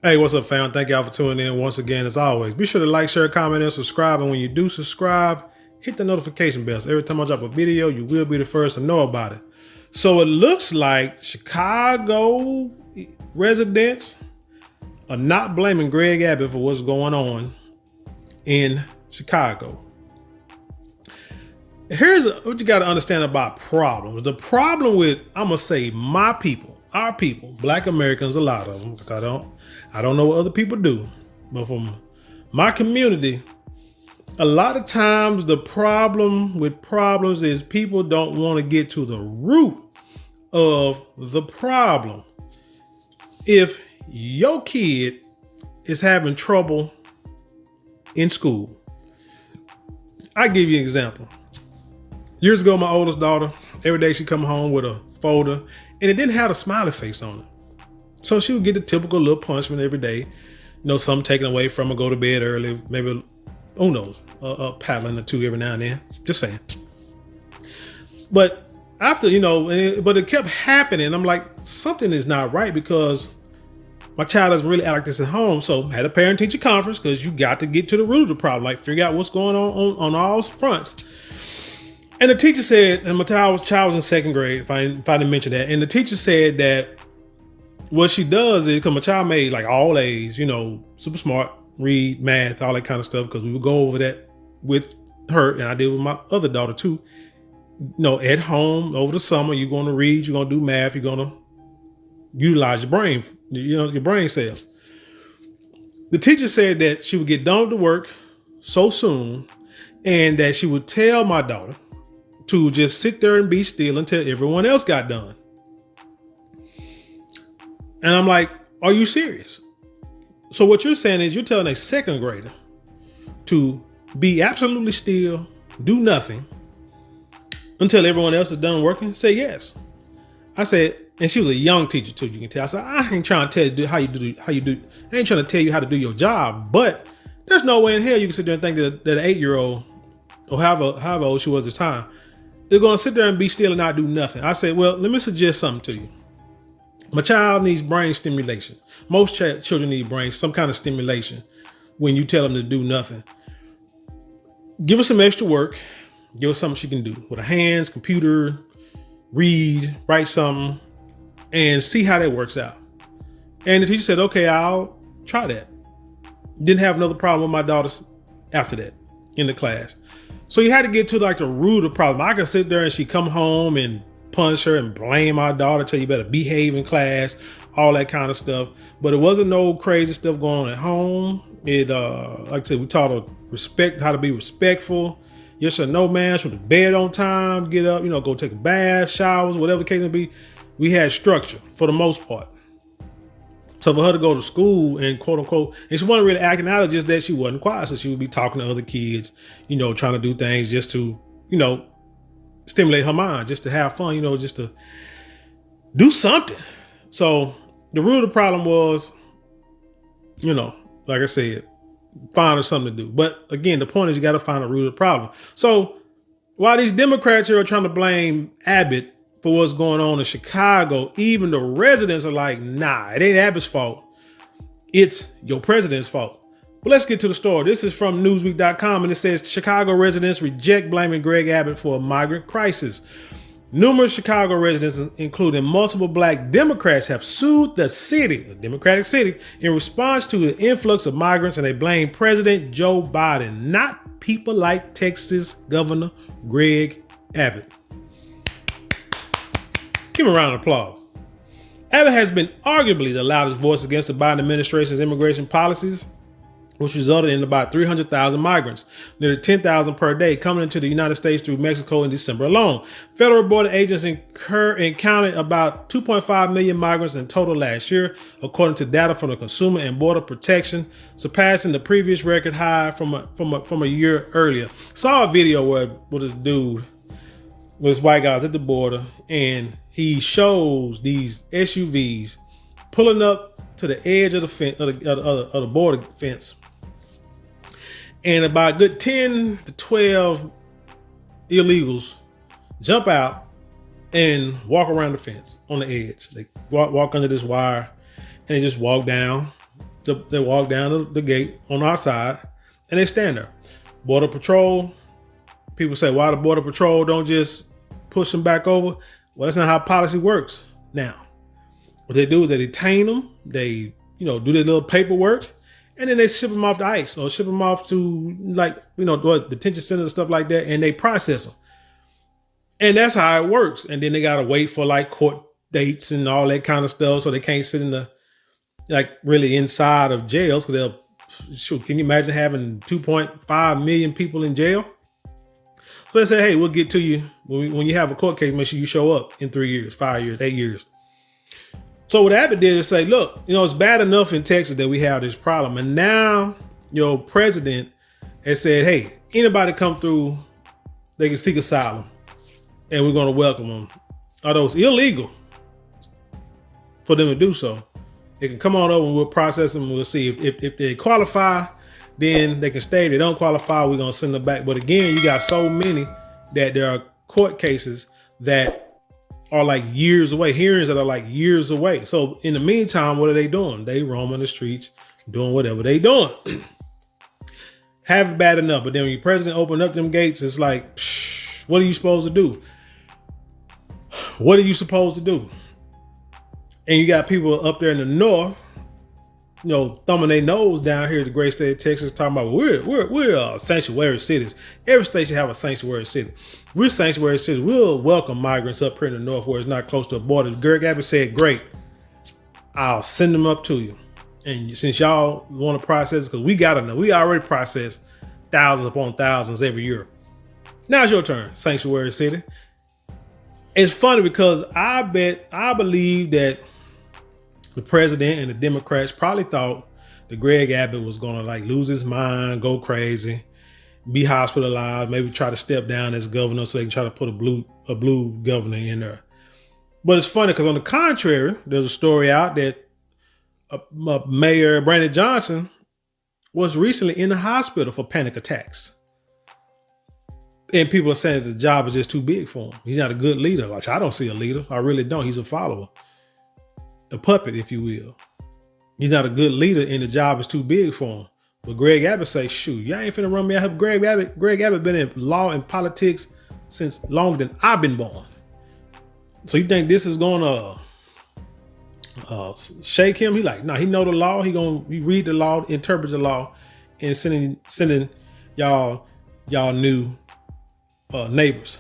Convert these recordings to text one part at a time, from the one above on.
Hey, what's up, fam? Thank y'all for tuning in once again, as always. Be sure to like, share, comment, and subscribe. And when you do subscribe, hit the notification bell. So every time I drop a video, you will be the first to know about it. So it looks like Chicago residents are not blaming Greg Abbott for what's going on in Chicago. Here's what you got to understand about problems. The problem with, I'm going to say, my people, our people, Black Americans, a lot of them, I don't know what other people do, but from my community, a lot of times the problem with problems is people don't want to get to the root of the problem. If your kid is having trouble in school, I give you an example. Years ago, my oldest daughter, every day she'd come home with a folder and it didn't have a smiley face on it. So she would get the typical little punishment every day. You know, something taken away from her, go to bed early, maybe, who knows, a paddling or two every now and then. Just saying. But after, but it kept happening. I'm like, something is not right because my child doesn't really act like this at home. So I had a parent-teacher conference because you got to get to the root of the problem, like figure out what's going on all fronts. And the teacher said, and my child was in second grade, if I didn't mention that. And the teacher said that what she does is, because my child made like all A's, super smart, read, math, all that kind of stuff, because we would go over that with her, and I did with my other daughter too. At home over the summer, you're going to read, you're going to do math, you're going to utilize your brain, your brain cells. The teacher said that she would get done with the work so soon, and that she would tell my daughter to just sit there and be still until everyone else got done. And I'm like, are you serious? So what you're saying is you're telling a second grader to be absolutely still, do nothing until everyone else is done working? Say yes. I said, and she was a young teacher too, you can tell. I said, I ain't trying to tell you how you do. I ain't trying to tell you how to do your job, but there's no way in hell you can sit there and think that an 8-year-old or however old she was at the time, they're going to sit there and be still and not do nothing. I said, well, let me suggest something to you. My child needs brain stimulation. Most children need some kind of stimulation when you tell them to do nothing. Give her some extra work. Give her something she can do with her hands, computer, read, write something, and see how that works out. And the teacher said, okay, I'll try that. Didn't have another problem with my daughters after that in the class. So you had to get to like the root of the problem. I could sit there and she come home and punish her and blame my daughter, tell you better behave in class, all that kind of stuff. But it wasn't no crazy stuff going on at home. It, like I said, we taught her how to be respectful. Yes or no, man. She went to bed on time, get up, go take a bath, showers, whatever the case may be. We had structure for the most part. So for her to go to school and quote unquote, and she wasn't really acting out, of just that she wasn't quiet. So she would be talking to other kids, trying to do things just to, stimulate her mind, just to have fun, just to do something. So the root of the problem was, like I said, find her something to do. But again, the point is you got to find the root of the problem. So while these Democrats here are trying to blame Abbott for what's going on in Chicago, even the residents are like, nah, it ain't Abbott's fault. It's your president's fault. But let's get to the story. This is from Newsweek.com, and it says Chicago residents reject blaming Greg Abbott for a migrant crisis. Numerous Chicago residents, including multiple Black Democrats, have sued the city, a Democratic city, in response to the influx of migrants, and they blame President Joe Biden, not people like Texas Governor Greg Abbott. Give him a round of applause. Abbott has been arguably the loudest voice against the Biden administration's immigration policies, which resulted in about 300,000 migrants, nearly 10,000 per day, coming into the United States through Mexico in December alone. Federal border agents encountered about 2.5 million migrants in total last year, according to data from the Consumer and Border Protection, surpassing the previous record high from a year earlier. Saw a video where this dude, with this white guy at the border, and he shows these SUVs pulling up to the edge of the fence, of the border fence. And about a good 10 to 12 illegals jump out and walk around the fence on the edge. They walk under this wire and they just walk down They walk down the gate on our side and they stand there. Border Patrol, people say, why the Border Patrol don't just push them back over? Well, that's not how policy works. Now, what they do is they detain them, they, do their little paperwork, and then they ship them off to ICE or ship them off to detention centers and stuff like that, and they process them. And that's how it works. And then they got to wait for like court dates and all that kind of stuff. So they can't sit in the, really inside of jails because can you imagine having 2.5 million people in jail? So they say, hey, we'll get to you when you have a court case, make sure you show up in 3 years, 5 years, 8 years. So what Abbott did is say, look, it's bad enough in Texas that we have this problem. And now your president has said, hey, anybody come through, they can seek asylum and we're going to welcome them. Although it's illegal for them to do so. They can come on over and we'll process them. We'll see if they qualify, then they can stay. If they don't qualify, we're going to send them back. But again, you got so many that there are court cases that are like years away, hearings that are like years away. So in the meantime, what are they doing? They roaming the streets, doing whatever they doing. Have it bad enough. But then when your president opened up them gates, it's like, what are you supposed to do? What are you supposed to do? And you got people up there in the north, thumbing their nose down here at the great state of Texas, talking about we're sanctuary cities. Every state should have a sanctuary city. We're sanctuary cities. We'll welcome migrants up here in the north where it's not close to a border. Greg Abbott said, great, I'll send them up to you. And since y'all want to process, because we got to know, we already process thousands upon thousands every year. Now it's your turn, sanctuary city. It's funny because I believe that the president and the Democrats probably thought that Greg Abbott was going to lose his mind, go crazy, be hospitalized, maybe try to step down as governor so they can try to put a blue governor in there. But it's funny because on the contrary, there's a story out that Mayor Brandon Johnson was recently in the hospital for panic attacks. And people are saying that the job is just too big for him. He's not a good leader. I don't see a leader. I really don't. He's a follower. A puppet, if you will. He's not a good leader and the job is too big for him. But Greg Abbott say, shoot, y'all ain't finna run me out. Greg Abbott been in law and politics since longer than I've been born. So you think this is gonna shake him? He he know the law. He read the law, interpret the law, and sending y'all new neighbors.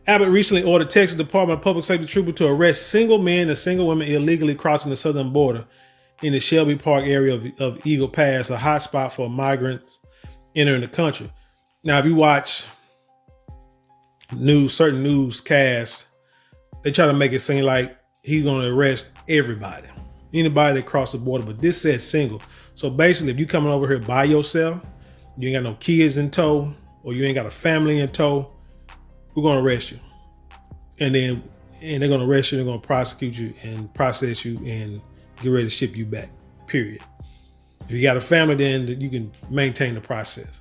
Abbott recently ordered Texas Department of Public Safety troopers to arrest single men and single women illegally crossing the southern border in the Shelby Park area of Eagle Pass, a hotspot for migrants entering the country. Now, if you watch certain newscasts, they try to make it seem like he's going to arrest anybody that crossed the border, but this says single. So basically, if you coming over here by yourself, you ain't got no kids in tow, or you ain't got a family in tow, we're going to arrest you. And they're going to arrest you, they're going to prosecute you and process you and get ready to ship you back, period. If you got a family, then you can maintain the process.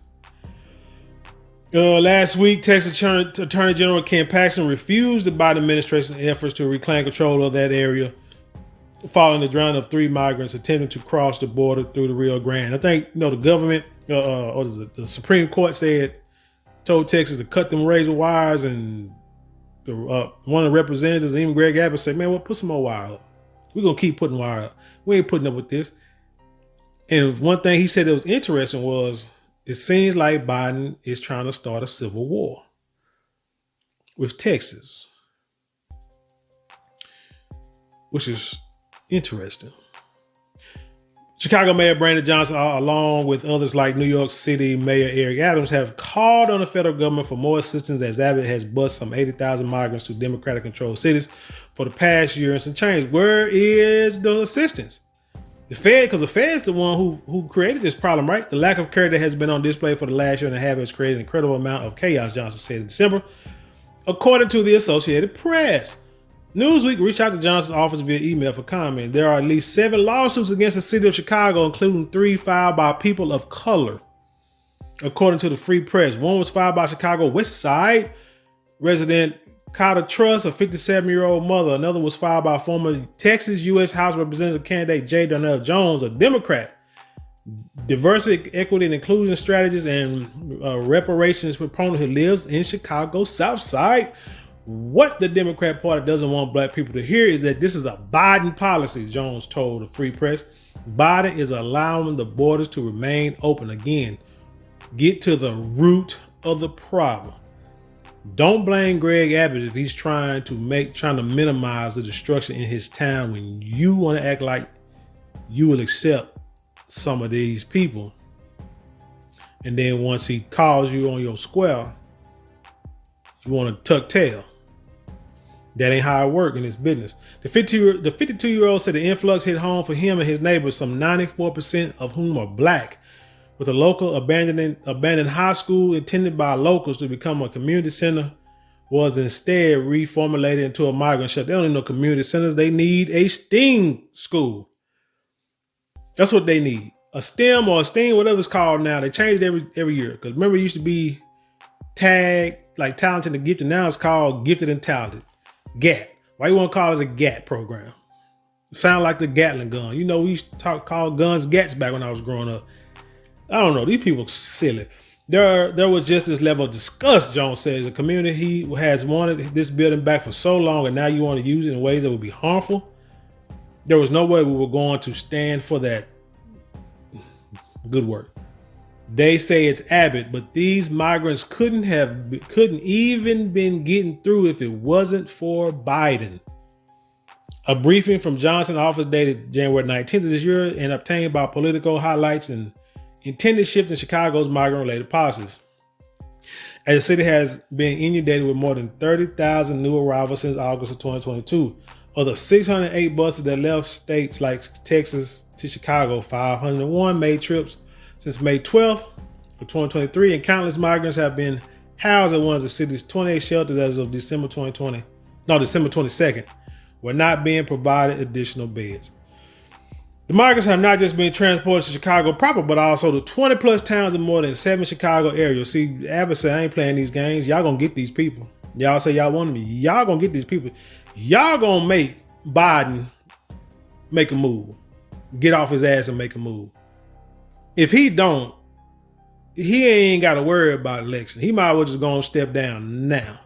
Last week, Texas Attorney General Ken Paxton refused the Biden administration's efforts to reclaim control of that area following the drowning of 3 migrants attempting to cross the border through the Rio Grande. I think, the government or the Supreme Court told Texas to cut them razor wires, and one of the representatives, even Greg Abbott, said, man, put some more wire up. We're going to keep putting wire up. We ain't putting up with this. And one thing he said that was interesting was, it seems like Biden is trying to start a civil war with Texas, which is interesting. Chicago Mayor Brandon Johnson, along with others like New York City Mayor Eric Adams, have called on the federal government for more assistance as Abbott has bused some 80,000 migrants to Democratic-controlled cities for the past year and some change. Where is the assistance? The Fed, because the Fed's the one who created this problem, right? The lack of care that has been on display for the last year and a half has created an incredible amount of chaos, Johnson said in December, according to the Associated Press. Newsweek reached out to Johnson's office via email for comment. There are at least 7 lawsuits against the city of Chicago, including 3 filed by people of color, according to the Free Press. One was filed by Chicago West Side resident Carter Truss, a 57-year-old mother. Another was filed by former Texas U.S. House Representative candidate J. Darnell Jones, a Democrat, diversity, equity, and inclusion strategist and reparations proponent who lives in Chicago South Side. What the Democrat Party doesn't want black people to hear is that this is a Biden policy, Jones told the Free Press. Biden is allowing the borders to remain open. Again, get to the root of the problem. Don't blame Greg Abbott if he's trying to minimize the destruction in his town when you want to act like you will accept some of these people. And then once he calls you on your square, you want to tuck tail. That ain't how it works in this business. The 52-year-old said the influx hit home for him and his neighbors, some 94% of whom are black, with a local abandoned high school intended by locals to become a community center was instead reformulated into a migrant shelter. They don't need no community centers. They need a STEAM school. That's what they need. A STEM or a STEAM, whatever it's called now. They change it every year. Because remember, it used to be tagged like talented and gifted. Now it's called gifted and talented. GAT. Why you want to call it a GAT program? It sound like the Gatling gun. You know, we used to call guns GATs back when I was growing up. I don't know. These people are silly. There was just this level of disgust, Jones says. The community has wanted this building back for so long, and now you want to use it in ways that would be harmful. There was no way we were going to stand for that. Good work. They say it's Abbott, but these migrants couldn't even been getting through if it wasn't for Biden. A briefing from Johnson office dated January 19th of this year and obtained by Politico highlights and intended shift in Chicago's migrant-related policies. As the city has been inundated with more than 30,000 new arrivals since August of 2022. Of the 608 buses that left states like Texas to Chicago, 501 made trips since May 12th of 2023, and countless migrants have been housed at one of the city's 28 shelters as of December 22nd, were not being provided additional beds. The migrants have not just been transported to Chicago proper, but also to 20 plus towns in more than 7 Chicago areas. See, Abbott said, I ain't playing these games. Y'all gonna get these people. Y'all say y'all want me. Y'all gonna get these people. Y'all gonna make Biden make a move. Get off his ass and make a move. If he don't, he ain't got to worry about election. He might as well just go and step down now.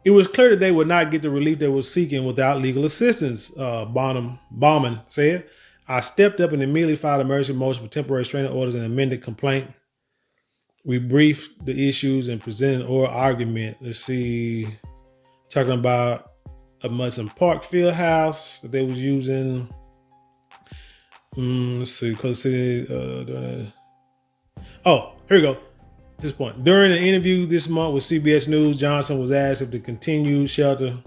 It was clear that they would not get the relief they were seeking without legal assistance, Bauman said. I stepped up and immediately filed an emergency motion for temporary restraining orders and amended complaint. We briefed the issues and presented an oral argument. Let's see, talking about a Munson Park field house that they was using. Let's see, because here we go. At this point, during an interview this month with CBS News, Johnson was asked if the continued shelter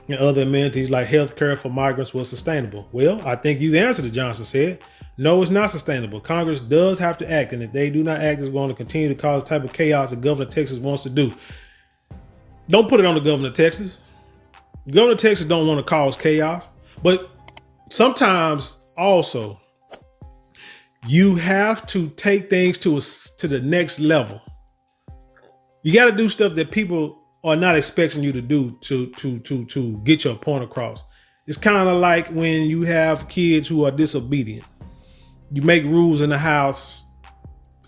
and other amenities like health care for migrants was sustainable. Well, I think you answered it, Johnson said. No, it's not sustainable. Congress does have to act, and if they do not act, it's going to continue to cause the type of chaos that Governor Texas wants to do. Don't put it on the Governor of Texas. Governor of Texas don't want to cause chaos, but sometimes also you have to take things to the next level. You got to do stuff that people are not expecting you to do to get your point across. It's kind of like when you have kids who are disobedient. You make rules in the house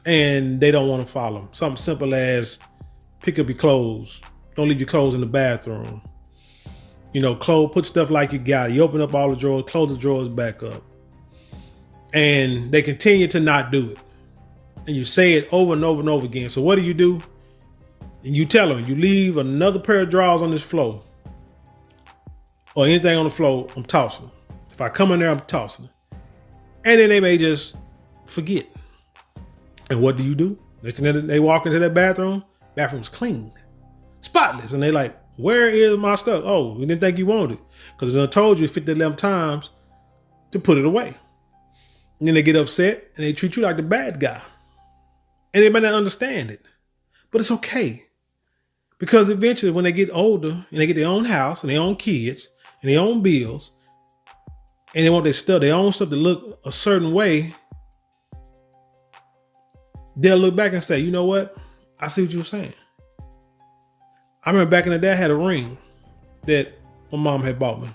and they don't want to follow them. Something simple as pick up your clothes. Don't leave your clothes in the bathroom. You know, put stuff like you got it. You open up all the drawers, close the drawers back up. And they continue to not do it. And you say it over and over and over again. So what do? And you tell them, you leave another pair of drawers on this floor or anything on the floor, I'm tossing them. If I come in there, I'm tossing them. And then they may just forget. And what do? Next thing they walk into that bathroom's clean, spotless. And they like, where is my stuff? Oh, we didn't think you wanted it. Because I told you 50 times to put it away. And then they get upset and they treat you like the bad guy. And they might not understand it. But it's okay. Because eventually when they get older and they get their own house and their own kids and their own bills, and they want their own stuff to look a certain way, they'll look back and say, you know what? I see what you were saying. I remember back in the day, I had a ring that my mom had bought me.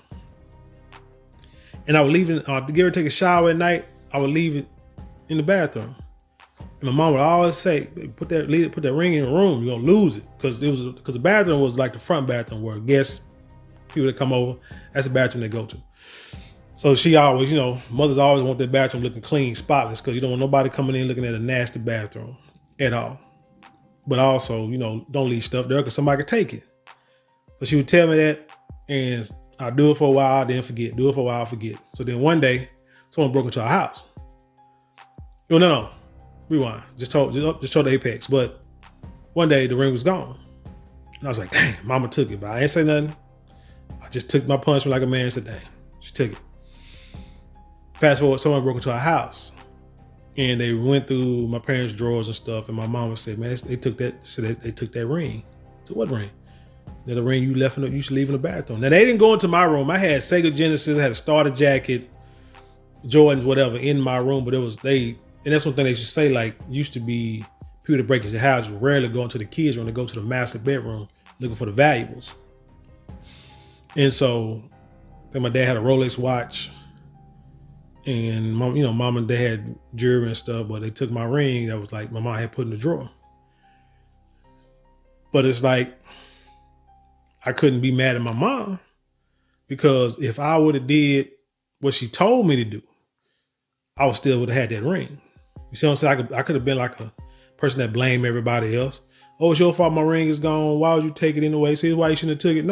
And I would leave it, to get her to take a shower at night, I would leave it in the bathroom. And my mom would always say, put that ring in the room, you're gonna lose it. Because the bathroom was like the front bathroom where guests, people that come over, that's the bathroom they go to. So she always, mothers always want their bathroom looking clean, spotless, because you don't want nobody coming in looking at a nasty bathroom at all. But also, don't leave stuff there because somebody could take it. So she would tell me that, and I'll do it for a while, then forget. Do it for a while, forget. So then one day, someone broke into our house. No. Rewind. Just told the apex. But one day the ring was gone. And I was like, dang, mama took it. But I ain't say nothing. I just took my punishment like a man and said, dang, she took it. Fast forward, someone broke into our house. And they went through my parents' drawers and stuff. And my mama said, man, they took that ring. So what ring? The ring you used to leave in the bathroom. Now they didn't go into my room. I had Sega Genesis, I had a starter jacket, Jordans, whatever, in my room. But and that's one thing they should say, like, used to be people that break into your house rarely go into the kids' room. They go to the master bedroom looking for the valuables. And so then my dad had a Rolex watch. And mom and dad had jewelry and stuff, but they took my ring that was like my mom had put in the drawer. But it's like, I couldn't be mad at my mom because if I would have did what she told me to do, I would have had that ring. You see what I'm saying? I could have been like a person that blamed everybody else. Oh, it's your fault my ring is gone. Why would you take it anyway? See why you shouldn't have took it?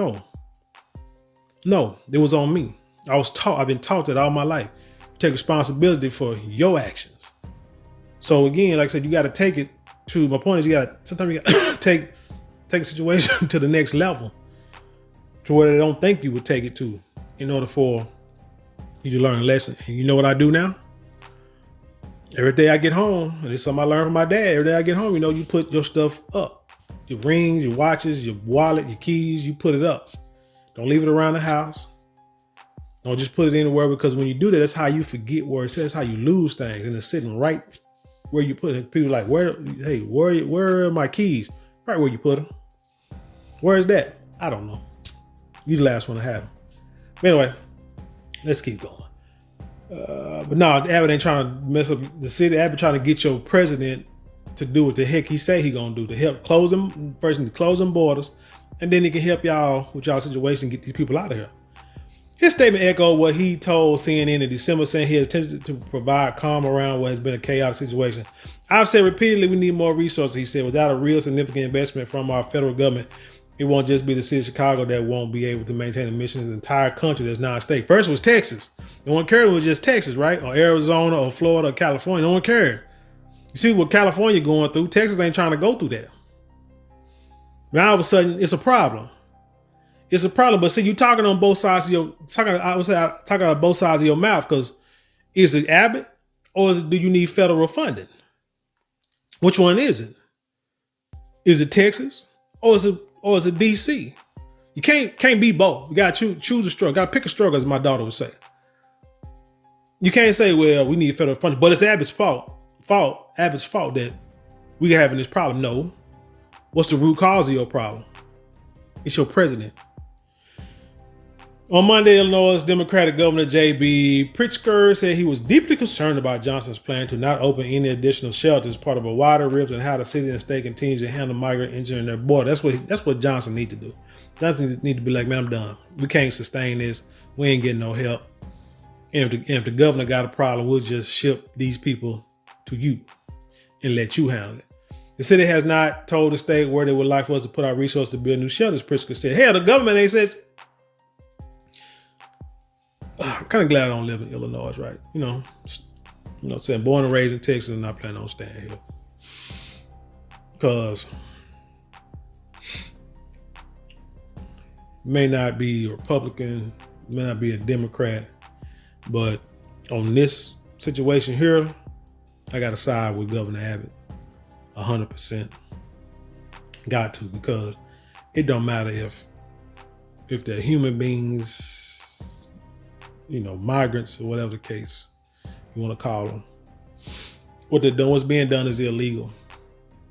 No, it was on me. I've been taught that all my life. Take responsibility for your actions. So again, like I said, you got to take it to, my point is sometimes you got to take a situation to the next level to where they don't think you would take it to in order for you to learn a lesson. And you know what I do now? Every day I get home, and it's something I learned from my dad. Every day I get home, you put your stuff up. Your rings, your watches, your wallet, your keys, you put it up. Don't leave it around the house. Don't just put it anywhere, because when you do that, that's how you forget where it says, how you lose things. And it's sitting right where you put it. People like, where are my keys? Right where you put them. Where is that? I don't know. You the last one to have them. But anyway, let's keep going. But no, Abbott ain't trying to mess up the city. Abbott trying to get your president to do what the heck he say he gonna do, to help close them borders, and then he can help y'all with y'all situation and get these people out of here. His statement echoed what he told CNN in December, saying he has attempted to provide calm around what has been a chaotic situation. I've said repeatedly we need more resources, he said. Without a real significant investment from our federal government, it won't just be the city of Chicago that won't be able to maintain a mission in the entire country that's non-state. First was Texas. No one cared it was just Texas, right? Or Arizona or Florida or California. No one cared. You see what California going through. Texas ain't trying to go through that. Now all of a sudden it's a problem. It's a problem. But see, you talking on both sides of your talking on both sides of your mouth, because is it Abbott or do you need federal funding? Which one is it? Is it Texas or is it DC? You can't be both. You gotta choose a struggle. Gotta pick a struggle, as my daughter would say. You can't say, well, we need federal funding, but it's Abbott's fault that we're having this problem. No. What's the root cause of your problem? It's your president. On Monday, Illinois Democratic Governor J.B. Pritzker said he was deeply concerned about Johnson's plan to not open any additional shelters as part of a wider rift in how the city and state continues to handle migrant entering their border. That's what Johnson need to do. Johnson need to be like, man, I'm done. We can't sustain this. We ain't getting no help. And if the governor got a problem, we'll just ship these people to you and let you handle it. The city has not told the state where they would like for us to put our resources to build new shelters, Pritzker said. Hell, the government ain't said. I'm kind of glad I don't live in Illinois, right? Saying born and raised in Texas and not planning on staying here. Because may not be a Republican, may not be a Democrat, but on this situation here, I got to side with Governor Abbott 100%. Got to, because it don't matter if they're human beings, migrants or whatever the case you want to call them. What they're doing, what's being done is illegal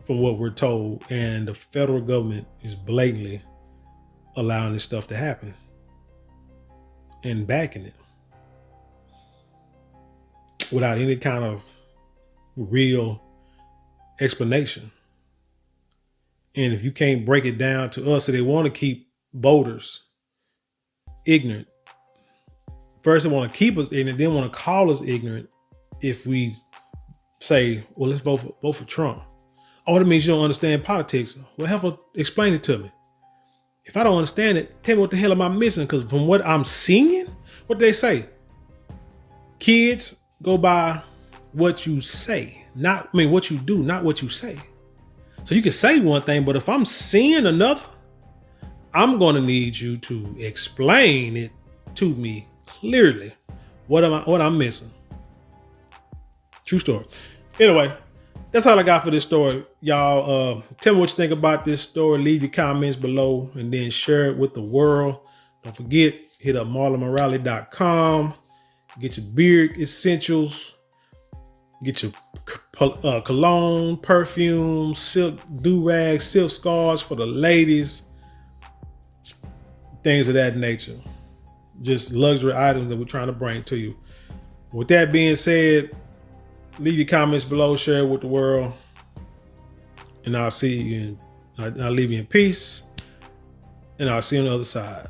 from what we're told. And the federal government is blatantly allowing this stuff to happen and backing it without any kind of real explanation. And if you can't break it down to us, so they want to keep voters ignorant. First, they want to keep us ignorant, then want to call us ignorant if we say, well, let's vote for Trump. Oh, that means you don't understand politics. Well, help explain it to me. If I don't understand it, tell me what the hell am I missing? Because from what I'm seeing, what they say, kids go by what you say, what you do, not what you say. So you can say one thing, but if I'm seeing another, I'm going to need you to explain it to me clearly. What I'm missing. True story. Anyway, that's all I got for this story. Y'all, tell me what you think about this story. Leave your comments below and then share it with the world. Don't forget, hit up marlonmorale.com. Get your beard essentials. Get your cologne, perfume, silk do-rags, silk scarves for the ladies. Things of that nature. Just luxury items that we're trying to bring to you. With that being said, leave your comments below, share it with the world. And I'll see you I'll leave you in peace. And I'll see you on the other side.